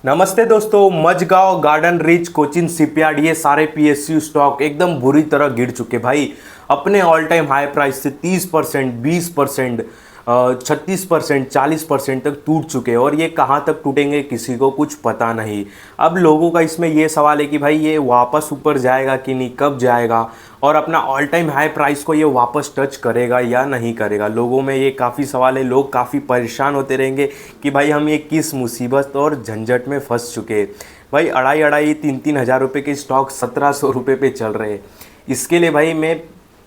नमस्ते दोस्तों। Mazagon, garden reach, Cochin shipyard, ये सारे पीएसयू स्टॉक एकदम बुरी तरह गिर चुके भाई। अपने ऑल टाइम हाई प्राइस से 30%, 20%, 36%, 40% तक टूट चुके हैं। और ये कहाँ तक टूटेंगे किसी को कुछ पता नहीं। अब लोगों का इसमें ये सवाल है कि भाई ये वापस ऊपर जाएगा कि नहीं, कब जाएगा, और अपना ऑल टाइम हाई प्राइस को ये वापस टच करेगा या नहीं करेगा। लोगों में ये काफ़ी सवाल है। लोग काफ़ी परेशान होते रहेंगे कि भाई हम ये किस मुसीबत और झंझट में फंस चुके हैं। भाई अढ़ाई अढ़ाई 3-3 हज़ार रुपये के स्टॉक 1700 रुपये पे चल रहे हैं। इसके लिए भाई मैं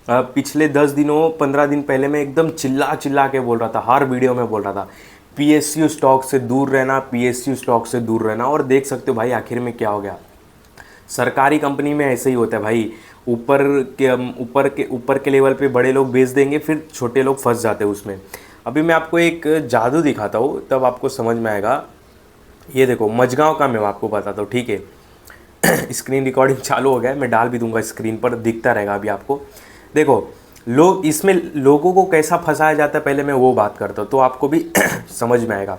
पिछले 10 दिनों 15 दिन पहले मैं एकदम चिल्ला चिल्ला के बोल रहा था, हर वीडियो में बोल रहा था पीएसयू स्टॉक से दूर रहना, पीएसयू स्टॉक से दूर रहना। और देख सकते हो भाई आखिर में क्या हो गया। सरकारी कंपनी में ऐसे ही होता है भाई। ऊपर के लेवल पे बड़े लोग बेच देंगे, फिर छोटे लोग फंस जाते हैं उसमें। अभी मैं आपको एक जादू दिखाता हूँ, तब आपको समझ में आएगा। ये देखो मझगांव का मैं आपको बताता हूँ, ठीक है। स्क्रीन रिकॉर्डिंग चालू हो गया है, मैं डाल भी दूंगा, स्क्रीन पर दिखता रहेगा अभी आपको। देखो लोग इसमें लोगों को कैसा फंसाया जाता है, पहले मैं वो बात करता हूँ तो आपको भी समझ में आएगा।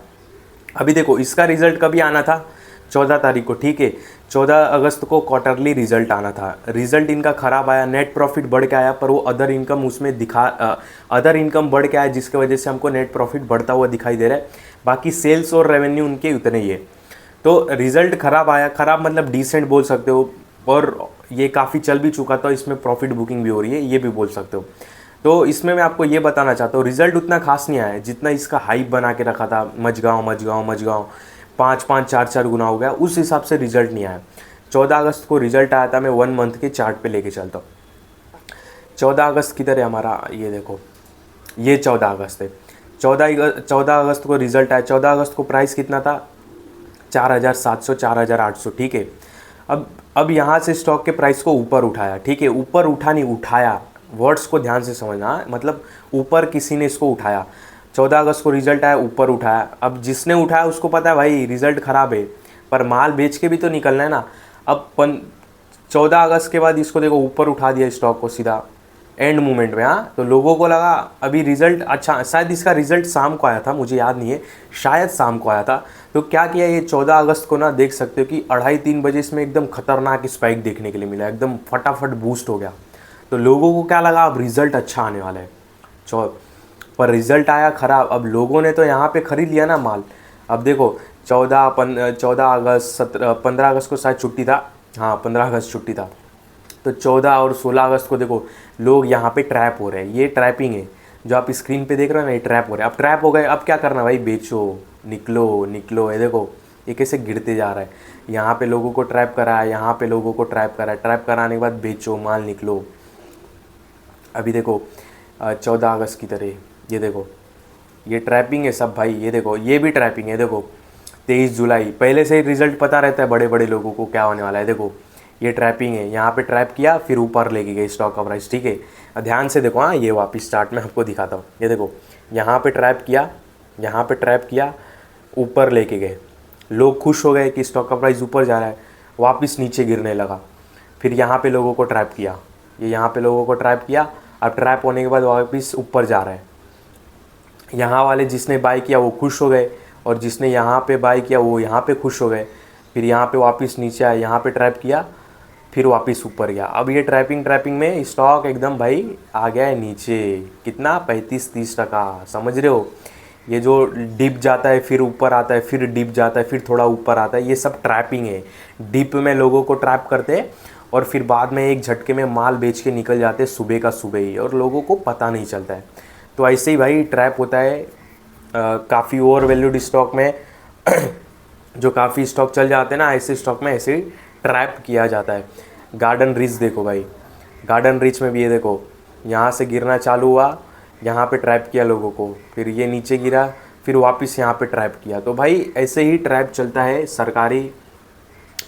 अभी देखो इसका रिजल्ट कभी आना था, 14 तारीख को, ठीक है। 14 अगस्त को क्वार्टरली रिजल्ट आना था। रिजल्ट इनका ख़राब आया, नेट प्रॉफिट बढ़ के आया, पर वो अदर इनकम उसमें अदर इनकम बढ़ के आया, जिसकी वजह से हमको नेट प्रॉफिट बढ़ता हुआ दिखाई दे रहा है। बाकी सेल्स और रेवेन्यू उनके उतने ही है। तो रिजल्ट ख़राब आया, ख़राब मतलब डिसेंट बोल सकते हो। और ये काफ़ी चल भी चुका था, इसमें प्रॉफिट बुकिंग भी हो रही है, ये भी बोल सकते हो। तो इसमें मैं आपको ये बताना चाहता हूँ, रिजल्ट उतना खास नहीं आया जितना इसका हाइप बना के रखा था। मझगांव मझगांव मझगांव 5-5, 4-4 गुना हो गया, उस हिसाब से रिजल्ट नहीं आया। 14 अगस्त को रिजल्ट आया था। मैं 1 मंथ के चार्ट पे लेके चलता हूँ। 14 अगस्त किधर है हमारा, ये देखो, ये 14 अगस्त है। 14 अगस्त को रिजल्ट आया। 14 अगस्त को प्राइस कितना था, 4700, 4800, ठीक है। अब यहाँ से स्टॉक के प्राइस को ऊपर उठाया, ठीक है। ऊपर उठा नहीं, उठाया, वर्ड्स को ध्यान से समझना, मतलब ऊपर किसी ने इसको उठाया। 14 अगस्त को रिजल्ट आया, ऊपर उठाया। अब जिसने उठाया उसको पता है भाई रिजल्ट ख़राब है, पर माल बेच के भी तो निकलना है ना। अब 14 अगस्त के बाद इसको देखो ऊपर उठा दिया स्टॉक को सीधा एंड मोमेंट में। हाँ, तो लोगों को लगा अभी रिजल्ट अच्छा, शायद इसका रिजल्ट शाम को आया था, मुझे याद नहीं है, शायद शाम को आया था। तो क्या किया ये 14 अगस्त को ना, देख सकते हो कि 2:30-3 बजे इसमें एकदम खतरनाक स्पाइक देखने के लिए मिला, एकदम फटाफट बूस्ट हो गया। तो लोगों को क्या लगा अब रिजल्ट अच्छा आने वाला है, पर रिजल्ट आया ख़राब। अब लोगों ने तो यहाँ पे ख़रीद लिया ना माल। अब देखो 14 अगस्त 15 अगस्त को शायद छुट्टी था, हाँ 15 अगस्त छुट्टी था। तो 14 और 16 अगस्त को देखो लोग यहाँ पे ट्रैप हो रहे हैं। ये ट्रैपिंग है जो आप स्क्रीन पे देख रहे हो ना, ये ट्रैप हो रहे हैं। अब ट्रैप हो गए, अब क्या करना भाई, बेचो, निकलो निकलो। ये देखो ये कैसे गिरते जा रहा है। यहाँ पे लोगों को ट्रैप करा है, यहाँ पे लोगों को ट्रैप करा है, ट्रैप कराने के बाद बेचो, माल निकलो। अभी देखो 14 अगस्त की तरह ये देखो, ये ट्रैपिंग है सब भाई। ये देखो ये भी ट्रैपिंग है। देखो 23 जुलाई, पहले से ही रिजल्ट पता रहता है बड़े बड़े लोगों को क्या होने वाला है। देखो ये ट्रैपिंग है, यहाँ पे ट्रैप किया, फिर ऊपर लेके गए स्टॉक का प्राइस, ठीक है। ध्यान से देखो, हाँ ये वापस चार्ट में आपको दिखाता हूँ। ये देखो यहाँ पे ट्रैप किया, यहाँ पे ट्रैप किया, ऊपर लेके गए, लोग खुश हो गए कि स्टॉक का प्राइस ऊपर जा रहा है, वापस नीचे गिरने लगा। फिर यहाँ पे लोगों को ट्रैप किया, ये यहाँ पे लोगों को ट्रैप किया। अब ट्रैप होने के बाद वापस ऊपर जा रहा है। यहाँ वाले जिसने बाय किया वो खुश हो गए, और जिसने यहाँ पे बाय किया वो यहाँ पे खुश हो गए। फिर यहाँ पे वापस नीचे आया, यहाँ पे ट्रैप किया, फिर वापस ऊपर गया। अब ये ट्रैपिंग में स्टॉक एकदम भाई आ गया है नीचे, कितना 35-30%, समझ रहे हो। ये जो डिप जाता है फिर ऊपर आता है, फिर डिप जाता है फिर थोड़ा ऊपर आता है, ये सब ट्रैपिंग है। डिप में लोगों को ट्रैप करते हैं और फिर बाद में एक झटके में माल बेच के निकल जाते हैं सुबह का सुबह ही, और लोगों को पता नहीं चलता है। तो ऐसे ही भाई ट्रैप होता है काफ़ी ओवर वैल्यूड स्टॉक में। जो काफ़ी स्टॉक चल जाते हैं ना, ऐसे स्टॉक में ऐसे ही ट्रैप किया जाता है। गार्डन रिच देखो भाई, गार्डन रिच में भी ये देखो यहाँ से गिरना चालू हुआ, यहाँ पे ट्रैप किया लोगों को, फिर ये नीचे गिरा, फिर वापस यहाँ पे ट्रैप किया। तो भाई ऐसे ही ट्रैप चलता है सरकारी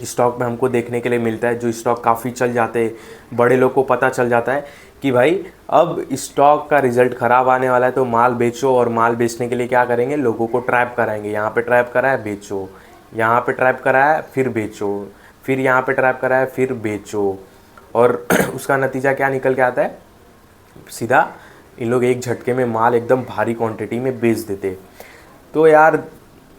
स्टॉक में, हमको देखने के लिए मिलता है। जो स्टॉक काफ़ी चल जाते हैं, बड़े लोग को पता चल जाता है कि भाई अब स्टॉक का रिज़ल्ट ख़राब आने वाला है, तो माल बेचो। और माल बेचने के लिए क्या करेंगे, लोगों को ट्रैप कराएंगे। यहाँ पे ट्रैप करा है बेचो, यहाँ पे ट्रैप करा है फिर बेचो, फिर यहाँ पे ट्रैप करा है फिर बेचो। और उसका नतीजा क्या निकल के आता है, सीधा इन लोग एक झटके में माल एकदम भारी क्वांटिटी में बेच देते। तो यार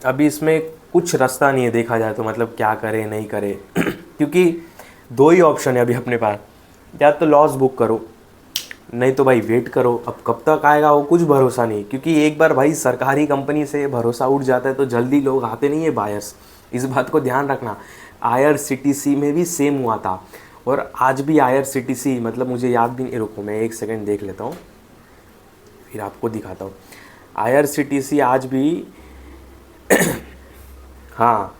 अभी इसमें कुछ रास्ता नहीं है देखा जाए तो, मतलब क्या करे नहीं करे क्योंकि दो ही ऑप्शन है अभी अपने पास, या तो लॉस बुक करो, नहीं तो भाई वेट करो। अब कब तक आएगा वो कुछ भरोसा नहीं, क्योंकि एक बार भाई सरकारी कंपनी से भरोसा उठ जाता है तो जल्दी लोग आते नहीं है बायर्स, इस बात को ध्यान रखना। IRCTC में भी सेम हुआ था, और आज भी IRCTC, मतलब मुझे याद भी नहीं, रुको मैं एक सेकंड देख लेता हूँ फिर आपको दिखाता हूँ। IRCTC आज भी हाँ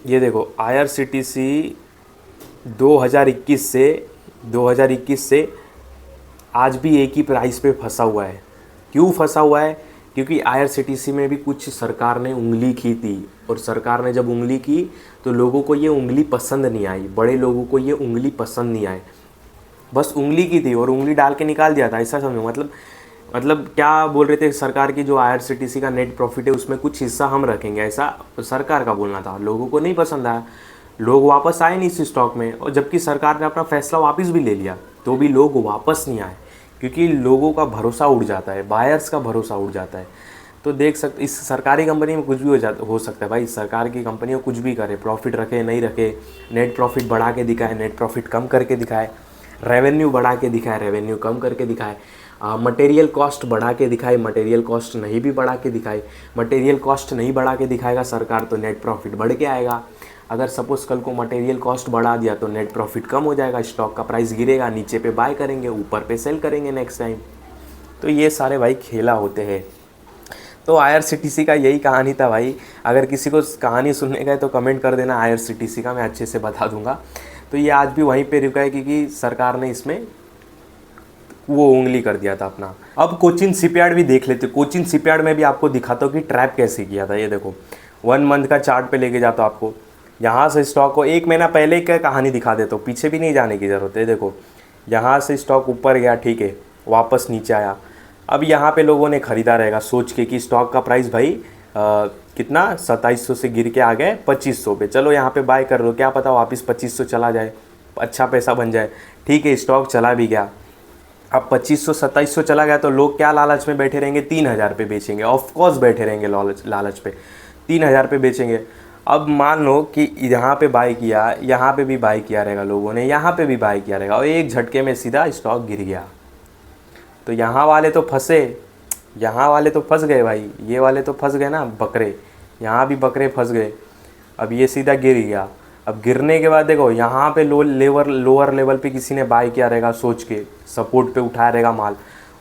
ये देखो, IRCTC 2021 से आज भी एक ही प्राइस पे फंसा हुआ है। क्यों फंसा हुआ है? क्योंकि IRCTC में भी कुछ सरकार ने उंगली की थी, और सरकार ने जब उंगली की तो लोगों को ये उंगली पसंद नहीं आई, बड़े लोगों को ये उंगली पसंद नहीं आई। बस उंगली की थी और उंगली डाल के निकाल दिया था, ऐसा समझो। मतलब क्या बोल रहे थे सरकार की, जो IRCTC का नेट प्रॉफिट है उसमें कुछ हिस्सा हम रखेंगे, ऐसा सरकार का बोलना था। लोगों को नहीं पसंद आया, लोग वापस आए नहीं इस स्टॉक में, और जबकि सरकार ने अपना फैसला वापस भी ले लिया तो भी लोग वापस नहीं आए, क्योंकि लोगों का भरोसा उड़ जाता है, बायर्स का भरोसा उड़ जाता है। तो देख सकते, इस सरकारी कंपनी में कुछ भी हो सकता है भाई। सरकार की कंपनी कुछ भी करे, प्रॉफिट रखे नहीं रखे, नेट प्रॉफिट बढ़ा के दिखाए, नेट प्रॉफिट कम करके दिखाए, रेवेन्यू बढ़ा के दिखाए, रेवेन्यू कम करके दिखाए, मटेरियल कॉस्ट बढ़ा के दिखाए, मटेरियल कॉस्ट नहीं भी बढ़ा के दिखाए। मटेरियल कॉस्ट नहीं बढ़ा के दिखाएगा सरकार तो नेट प्रॉफिट बढ़ के आएगा। अगर सपोज़ कल को मटेरियल कॉस्ट बढ़ा दिया तो नेट प्रॉफिट कम हो जाएगा, स्टॉक का प्राइस गिरेगा, नीचे पे बाय करेंगे, ऊपर पे सेल करेंगे नेक्स्ट टाइम। तो ये सारे भाई खेला होते हैं। तो IRCTC का यही कहानी था भाई। अगर किसी को कहानी सुनने का है तो कमेंट कर देना IRCTC का, मैं अच्छे से बता दूंगा। तो ये आज भी वहीं पे रुका है, क्योंकि सरकार ने इसमें वो उंगली कर दिया था अपना। अब कोचिन शिपयार्ड भी देख लेते। कोचिन शिपयार्ड में भी आपको दिखाता हूँ कि ट्रैप कैसे किया था। ये देखो 1 मंथ का चार्ट पे लेके जाता हूँ आपको। यहाँ से स्टॉक को 1 महीना पहले की कहानी दिखा देता हूँ, पीछे भी नहीं जाने की ज़रूरत है। देखो यहाँ से स्टॉक ऊपर गया, ठीक है, वापस नीचे आया। अब यहाँ पे लोगों ने ख़रीदा रहेगा सोच के कि स्टॉक का प्राइस भाई कितना 2700 से गिर के आ गए 2500 पे, चलो यहाँ पे बाय कर लो, क्या पता वापस 2500 चला जाए, अच्छा पैसा बन जाए। ठीक है, स्टॉक चला भी गया। अब 2500-2700 चला गया तो लोग क्या लालच में बैठे रहेंगे, 3000 पे बेचेंगे। ऑफकोर्स बैठे रहेंगे लालच पे, 3000 पे बेचेंगे। अब मान लो कि यहाँ पे बाय किया, यहाँ पे भी बाय किया रहेगा लोगों ने, यहाँ पे भी बाय किया रहेगा, और एक झटके में सीधा स्टॉक गिर गया। तो यहाँ वाले तो फंसे, यहाँ वाले तो फंस गए भाई, ये वाले तो फंस गए ना बकरे, यहाँ भी बकरे फंस गए। अब ये सीधा गिर गया। अब गिरने के बाद देखो यहाँ पे लोअर लेवल पे किसी ने बाय किया रहेगा सोच के, सपोर्ट पे उठाया रहेगा माल,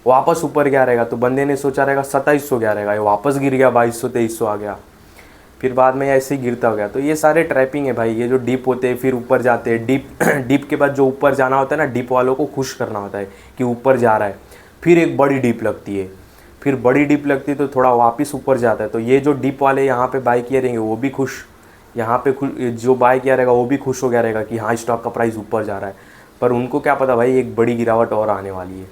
वापस ऊपर गया रहेगा, तो बंदे ने सोचा रहेगा 2700 गया रहेगा, ये वापस गिर गया 2200-2300 आ गया, फिर बाद में ऐसे ही गिरता हो गया। तो ये सारे ट्रैपिंग है भाई। ये जो डिप होते हैं फिर ऊपर जाते हैं, डिप के बाद जो ऊपर जाना होता है ना, डिप वालों को खुश करना होता है कि ऊपर जा रहा है, फिर एक बड़ी डिप लगती है, फिर बड़ी डिप लगती है तो थोड़ा वापस ऊपर जाता है। तो ये जो डिप वाले यहाँ पे बाय किए रहेंगे वो भी खुश, यहाँ पे जो बाय किया रहेगा वो भी खुश हो गया रहेगा कि हाँ स्टॉक का प्राइस ऊपर जा रहा है, पर उनको क्या पता भाई एक बड़ी गिरावट और आने वाली है।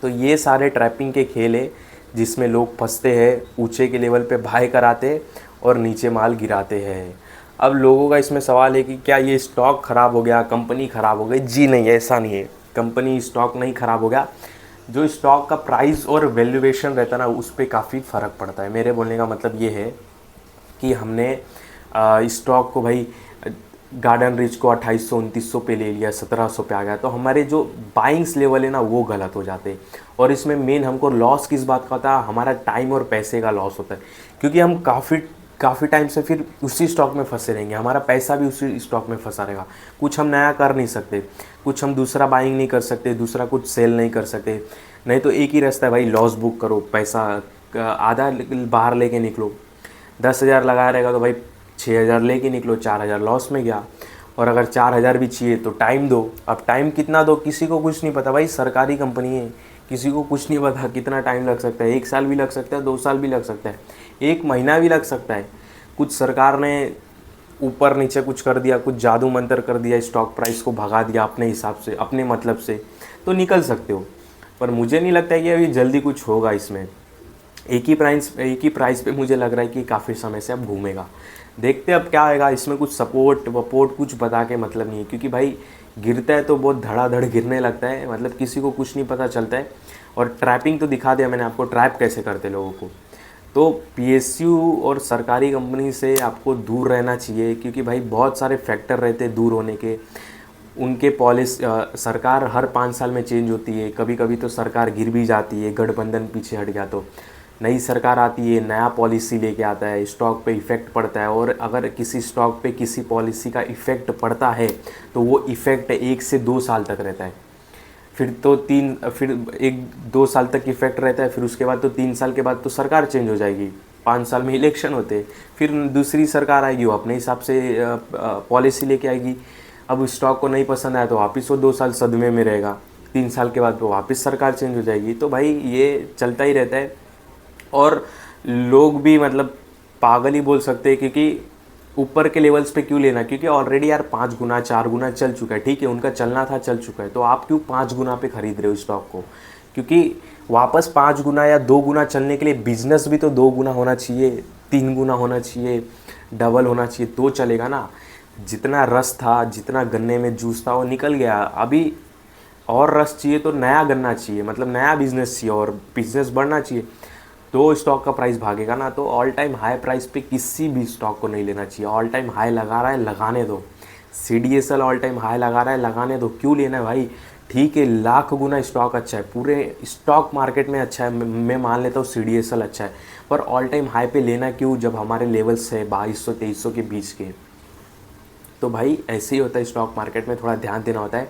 तो ये सारे ट्रैपिंग के खेल है जिसमें लोग फंसते हैं, ऊंचे के लेवल पे बाय कराते और नीचे माल गिराते हैं। अब लोगों का इसमें सवाल है कि क्या ये स्टॉक ख़राब हो गया, कंपनी ख़राब हो गई? जी नहीं, ऐसा नहीं है। कंपनी स्टॉक नहीं ख़राब हो गया, जो स्टॉक का प्राइस और वैल्यूएशन रहता है ना उस पर काफ़ी फ़र्क पड़ता है। मेरे बोलने का मतलब ये है कि हमने स्टॉक को भाई गार्डन रिच को 2800-2900 पे ले लिया, 1700 पे आ गया, तो हमारे जो बाइंग्स लेवल है ना वो गलत हो जाते हैं। और इसमें मेन हमको लॉस किस बात का होता है, हमारा टाइम और पैसे का लॉस होता है, क्योंकि हम काफ़ी टाइम से फिर उसी स्टॉक में फंसे रहेंगे, हमारा पैसा भी उसी स्टॉक में फंसा रहेगा। कुछ हम नया कर नहीं सकते, कुछ हम दूसरा बाइंग नहीं कर सकते, दूसरा कुछ सेल नहीं कर सकते। नहीं तो एक ही रास्ता है भाई, लॉस बुक करो, पैसा आधा बाहर लेके निकलो। 10,000 लगाया रहेगा तो भाई 6,000 लेके निकलो, 4,000 लॉस में गया। और अगर 4,000 भी चाहिए तो टाइम दो। अब टाइम कितना दो किसी को कुछ नहीं पता भाई, सरकारी कंपनी है, किसी को कुछ नहीं पता कितना टाइम लग सकता है। 1 साल भी लग सकता है, 2 साल भी लग सकता है, 1 महीना भी लग सकता है। कुछ सरकार ने ऊपर नीचे कुछ कर दिया, कुछ जादू मंत्र कर दिया, स्टॉक प्राइस को भगा दिया अपने हिसाब से, अपने मतलब से, तो निकल सकते हो। पर मुझे नहीं लगता है कि अभी जल्दी कुछ होगा इसमें। एक ही प्राइस पे मुझे लग रहा है कि काफ़ी समय से अब घूमेगा। देखते अब क्या आएगा इसमें। कुछ सपोर्ट वपोर्ट कुछ बता के मतलब नहीं है, क्योंकि भाई गिरता है तो बहुत धड़ाधड़ गिरने लगता है, मतलब किसी को कुछ नहीं पता चलता है। और ट्रैपिंग तो दिखा दिया मैंने आपको, ट्रैप कैसे करते लोगों को। तो पीएसयू और सरकारी कंपनी से आपको दूर रहना चाहिए, क्योंकि भाई बहुत सारे फैक्टर रहते हैं दूर होने के। उनके सरकार हर 5 साल में चेंज होती है, कभी कभी तो सरकार गिर भी जाती है, गठबंधन पीछे हट गया तो नई सरकार आती है, नया पॉलिसी लेके आता है, स्टॉक पे इफ़ेक्ट पड़ता है। और अगर किसी स्टॉक पे किसी पॉलिसी का इफ़ेक्ट पड़ता है तो वो इफ़ेक्ट 1 से 2 साल तक रहता है। फिर 1-2 साल तक इफेक्ट रहता है, फिर उसके बाद तो 3 साल के बाद तो सरकार चेंज हो जाएगी। 5 साल में इलेक्शन होते हैं, फिर दूसरी सरकार आएगी, वो अपने हिसाब से पॉलिसी लेके आएगी। अब स्टॉक को नहीं पसंद आया तो वापस वो 2 साल सदमे में रहेगा, 3 साल के बाद तो वापस सरकार चेंज हो जाएगी। तो भाई ये चलता ही रहता है। और लोग भी मतलब पागल ही बोल सकते हैं, क्योंकि ऊपर के लेवल्स पे क्यों लेना, क्योंकि ऑलरेडी यार 5 गुना 4 गुना चल चुका है। ठीक है, उनका चलना था, चल चुका है, तो आप क्यों 5 गुना पे खरीद रहे हो स्टॉक को? क्योंकि वापस 5 गुना या 2 गुना चलने के लिए बिजनेस भी तो 2 गुना होना चाहिए, 3 गुना होना चाहिए, डबल होना चाहिए, तो चलेगा ना। जितना रस था, जितना गन्ने में जूस था वो निकल गया, अभी और रस चाहिए तो नया गन्ना चाहिए, मतलब नया बिजनेस चाहिए और बिजनेस बढ़ना चाहिए, तो स्टॉक का प्राइस भागेगा ना। तो ऑल टाइम हाई प्राइस पे किसी भी स्टॉक को नहीं लेना चाहिए। ऑल टाइम हाई लगा रहा है, लगाने दो। CDSL ऑल टाइम हाई लगा रहा है, लगाने दो, क्यों लेना है भाई? ठीक है, लाख गुना स्टॉक अच्छा है, पूरे स्टॉक मार्केट में अच्छा है, मैं मान लेता हूँ CDSL अच्छा है, पर ऑल टाइम हाई पे लेना क्यों जब हमारे लेवल्स है 2200-2300 के बीच के? तो भाई ऐसे ही होता है स्टॉक मार्केट में, थोड़ा ध्यान देना होता है।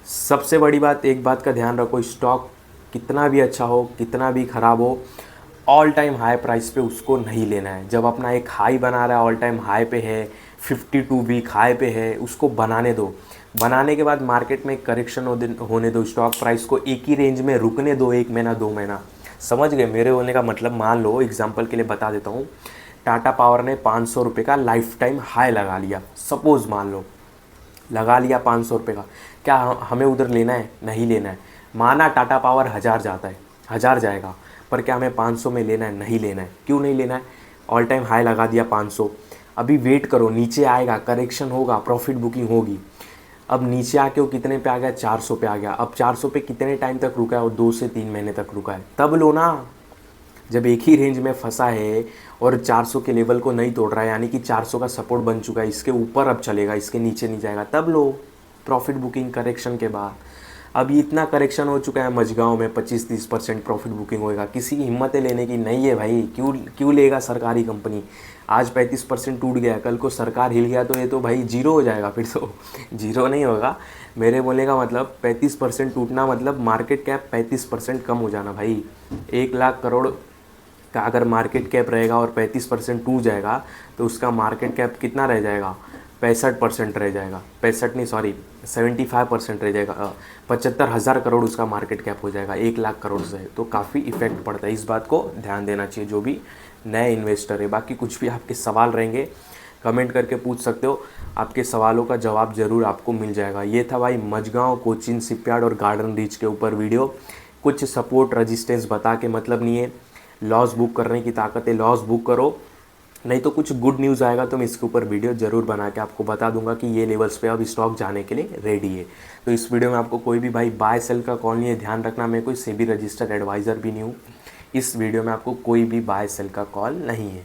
सबसे बड़ी बात, एक बात का ध्यान रखो, स्टॉक कितना भी अच्छा हो, कितना भी ख़राब हो, ऑल टाइम हाई प्राइस पे उसको नहीं लेना है। जब अपना एक हाई बना रहा है, ऑल टाइम हाई पे है, 52 वीक हाई पे है, उसको बनाने दो। बनाने के बाद मार्केट में करेक्शन होने दो, स्टॉक प्राइस को एक ही रेंज में रुकने दो, 1 महीना 2 महीना। समझ गए मेरे होने का मतलब? मान लो एग्जांपल के लिए बता देता हूँ, टाटा पावर ने 500 रुपये का लाइफ टाइम हाई लगा लिया, सपोज़ मान लो लगा लिया 500 रुपये का, क्या हमें उधर लेना है? नहीं लेना है। माना टाटा पावर 1000 जाता है, 1000 जाएगा, पर क्या हमें 500 में लेना है? नहीं लेना है। क्यों नहीं लेना है? ऑल टाइम हाई लगा दिया 500, अभी वेट करो, नीचे आएगा, करेक्शन होगा, प्रॉफिट बुकिंग होगी। अब नीचे आके वो कितने पे आ गया? 400 पे आ गया। अब 400 पे कितने टाइम तक रुका है? वो 2 से 3 महीने तक रुका है, तब लो ना। जब एक ही रेंज में फंसा है और 400 के लेवल को नहीं तोड़ रहा है, यानी कि 400 का सपोर्ट बन चुका है, इसके ऊपर अब चलेगा, इसके नीचे नहीं जाएगा, तब लो प्रॉफिट बुकिंग करेक्शन के बाद। अभी इतना करेक्शन हो चुका है मझगांव में, 25-30% प्रॉफिट बुकिंग होएगा, किसी की हिम्मत लेने की नहीं है भाई। क्यों लेगा सरकारी कंपनी? आज 35% टूट गया, कल को सरकार हिल गया तो ये तो भाई जीरो हो जाएगा, फिर तो जीरो नहीं होगा। मेरे बोलने का मतलब 35% टूटना मतलब मार्केट कैप 35% कम हो जाना भाई। 1 लाख करोड़ का अगर मार्केट कैप रहेगा और 35% टूट जाएगा तो उसका मार्केट कैप कितना रह जाएगा? 65% रह जाएगा, 65 नहीं सॉरी 75% रह जाएगा, 75,000 करोड़ उसका मार्केट कैप हो जाएगा 1 लाख करोड़ से। तो काफ़ी इफेक्ट पड़ता है, इस बात को ध्यान देना चाहिए जो भी नए इन्वेस्टर है। बाकी कुछ भी आपके सवाल रहेंगे कमेंट करके पूछ सकते हो, आपके सवालों का जवाब ज़रूर आपको मिल जाएगा। ये था भाई मझगांव, कोचिन शिपयार्ड और गार्डन रीच के ऊपर वीडियो। कुछ सपोर्ट रेजिस्टेंस बता के मतलब नहीं है, लॉस बुक करने की ताकत है, लॉस बुक करो, नहीं तो कुछ गुड न्यूज़ आएगा तो मैं इसके ऊपर वीडियो ज़रूर बना के आपको बता दूंगा कि ये लेवल्स पे अब स्टॉक जाने के लिए रेडी है। तो इस वीडियो में आपको कोई भी भाई बाय सेल का कॉल नहीं है, ध्यान रखना, मैं कोई सेबी रजिस्टर्ड एडवाइज़र भी नहीं हूँ। इस वीडियो में आपको कोई भी बाय सेल का कॉल नहीं है।